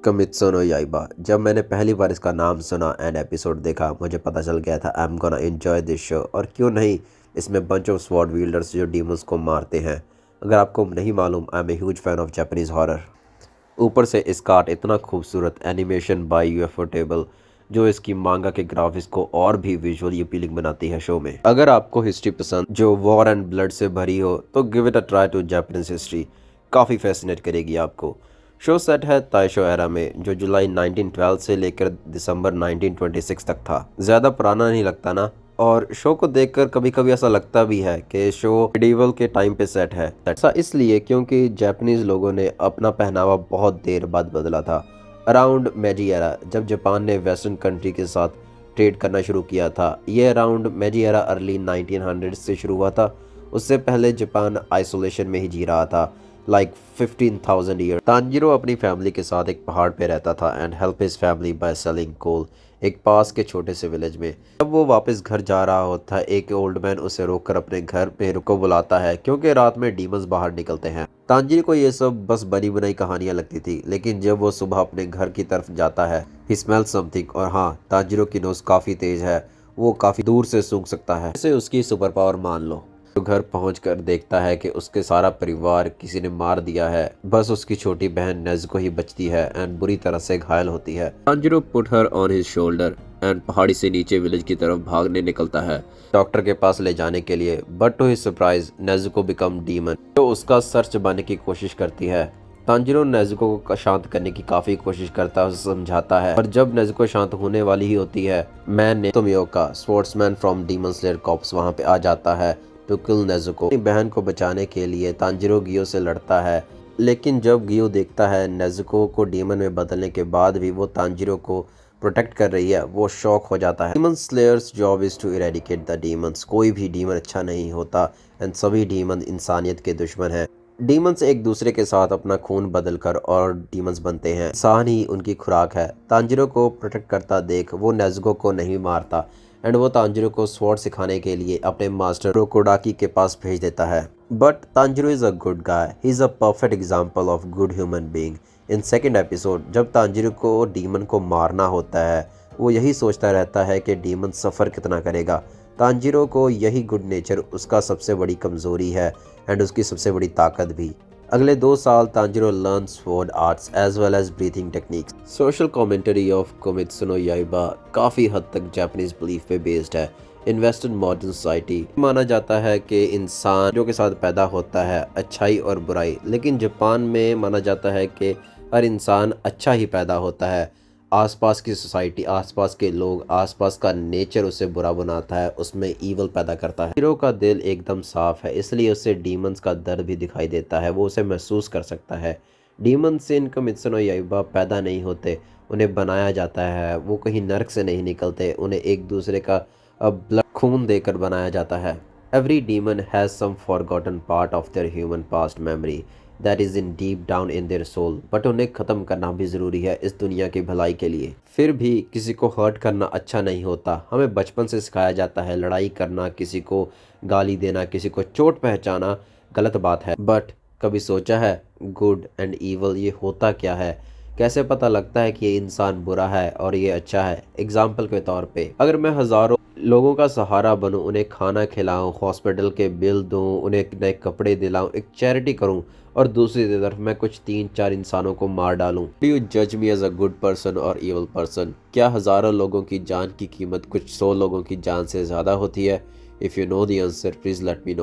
किमित्सु no याइबा। जब मैंने पहली बार इसका नाम सुना एंड एपिसोड देखा, मुझे पता चल गया था I am gonna enjoy this show. और क्यों नहीं, इसमें बंच ऑफ स्वॉर्ड विल्डर्स जो डीमंस को मारते हैं। अगर आपको नहीं मालूम, I am a huge fan of Japanese horror. ऊपर से इसका आर्ट इतना खूबसूरत, एनिमेशन बाय यूएफओ टेबल जो इसकी मांगा के ग्राफिक्स को और भी विजुअली अपीलिंग बनाती है शो में। अगर आपको हिस्ट्री पसंद जो वॉर एंड ब्लड से भरी हो तो give it a try to Japanese history, काफ़ी फैसिनेट करेगी आपको। शो सेट है ताइशो एरा में जो जुलाई 1912 से लेकर दिसंबर 1926 तक था। ज़्यादा पुराना नहीं लगता ना। और शो को देखकर कभी कभी ऐसा लगता भी है कि शो मिडीवल के टाइम पे सेट है। ऐसा इसलिए क्योंकि जापानीज लोगों ने अपना पहनावा बहुत देर बाद बदला था। अराउंड मेजी एरा, जब जापान ने वेस्टर्न कंट्री के साथ ट्रेड करना शुरू किया था। ये अराउंड मेजी एरा अर्ली 1900 से शुरू हुआ था। उससे पहले जापान आइसोलेशन में ही जी रहा था, लाइक 15,000 ईयर। तांजीरो अपनी फैमिली के साथ एक पहाड़ पे रहता था and help his family by selling coal एक पास के छोटे से विलेज में। जब वो वापस घर जा रहा होता है, एक ओल्ड मैन उसे रोककर अपने घर पे को बुलाता है क्योंकि रात में डीमंस बाहर निकलते हैं। तांजीरो को ये सब बस बनी बनाई कहानियां लगती थी, लेकिन जब वो सुबह अपने घर की तरफ जाता है, ही स्मेल समथिंग। और हाँ, तांजीरो की नोज काफ़ी तेज है, वो काफ़ी दूर से सूंघ सकता है। इसे उसकी सुपर पावर मान लो। तो घर पहुंचकर देखता है कि उसके सारा परिवार किसी ने मार दिया है। बस उसकी छोटी बहन नेज़ुको ही बचती है एंड बुरी तरह से घायल होती है। Tanjiro put her on his shoulder and पहाड़ी से नीचे विलेज की तरफ भागने निकलता है डॉक्टर के पास ले जाने के लिए। But to his surprise Nezuko become demon जो उसका सर चबाने की कोशिश करती है। तांजीरो नेज़ुको को शांत करने की काफ़ी कोशिश करता है, उसे समझाता है। और जब नेज़ुको शांत होने वाली ही होती है, मैन ने Tomioka sportsman from Demon Slayer Corps वहाँ पे आ जाता है टू किल नेज़ुको। अपनी बहन को बचाने के लिए तांजीरो गियो से लड़ता है, लेकिन जब गियो देखता है नेज़ुको को डीमन में बदलने के बाद भी वो तांजीरो को प्रोटेक्ट कर रही है, वो शॉक हो जाता है। Demon slayers job is to eradicate the demons. कोई भी डीमन अच्छा नहीं होता एंड सभी डीमन इंसानियत के दुश्मन हैं। डीमंस एक दूसरे के साथ अपना खून बदलकर और डीमंस बनते हैं। इंसान ही उनकी खुराक है। तांजीरो को प्रोटेक्ट करता देख वो नेज़ुको को नहीं मारता एंड वो तांजीरो को स्वॉर्ड सिखाने के लिए अपने मास्टर रोकोडाकी के पास भेज देता है। But Tanjiro is a good guy, he is a perfect example of good human being. In second episode जब तांजीरो को डीमन को मारना होता है, वो यही सोचता रहता है कि डीमन सफ़र कितना करेगा। तांजीरो को यही गुड नेचर उसका सबसे बड़ी कमज़ोरी है एंड उसकी सबसे बड़ी ताकत भी। अगले 2 साल Tanjiro learn sword arts as well as breathing techniques. Social commentary of Kimetsu no Yaiba काफ़ी हद तक जापानीज बिलीफ पे बेस्ड है। इन वेस्टर्न मॉडर्न सोसाइटी माना जाता है कि इंसान जो के साथ पैदा होता है अच्छाई और बुराई, लेकिन जापान में माना जाता है कि हर इंसान अच्छा ही पैदा होता है। आसपास की सोसाइटी, आसपास के लोग, आसपास का नेचर उसे बुरा बनाता है, उसमें ईवल पैदा करता है। हीरो का दिल एकदम साफ है, इसलिए उसे डीमंस का दर्द भी दिखाई देता है, वो उसे महसूस कर सकता है। डीमंस इन किमित्सु नो याइबा पैदा नहीं होते, उन्हें बनाया जाता है। वो कहीं नर्क से नहीं निकलते, उन्हें एक दूसरे का ब्लड खून देकर बनाया जाता है। Every demon has some forgotten part of their human past memory that is in deep down in their soul. But उन्हें ख़त्म करना भी ज़रूरी है इस दुनिया की भलाई के लिए। फिर भी किसी को हर्ट करना अच्छा नहीं होता। हमें बचपन से सिखाया जाता है लड़ाई करना, किसी को गाली देना, किसी को चोट पहुंचाना गलत बात है। बट कभी सोचा है गुड एंड ईवल ये होता क्या है? कैसे पता लगता है कि ये इंसान बुरा है और ये अच्छा है? एग्जाम्पल के तौर पे, अगर मैं हज़ारों लोगों का सहारा बनूं, उन्हें खाना खिलाऊं, हॉस्पिटल के बिल दूं, उन्हें नए कपड़े दिलाऊं, एक चैरिटी करूं, और दूसरी तरफ मैं कुछ 3-4 इंसानों को मार डालूं, डू यू जज me as a good person और ईवल पर्सन? क्या हज़ारों लोगों की जान की कीमत कुछ 100 लोगों की जान से ज़्यादा होती है? If you know the answer please let me know.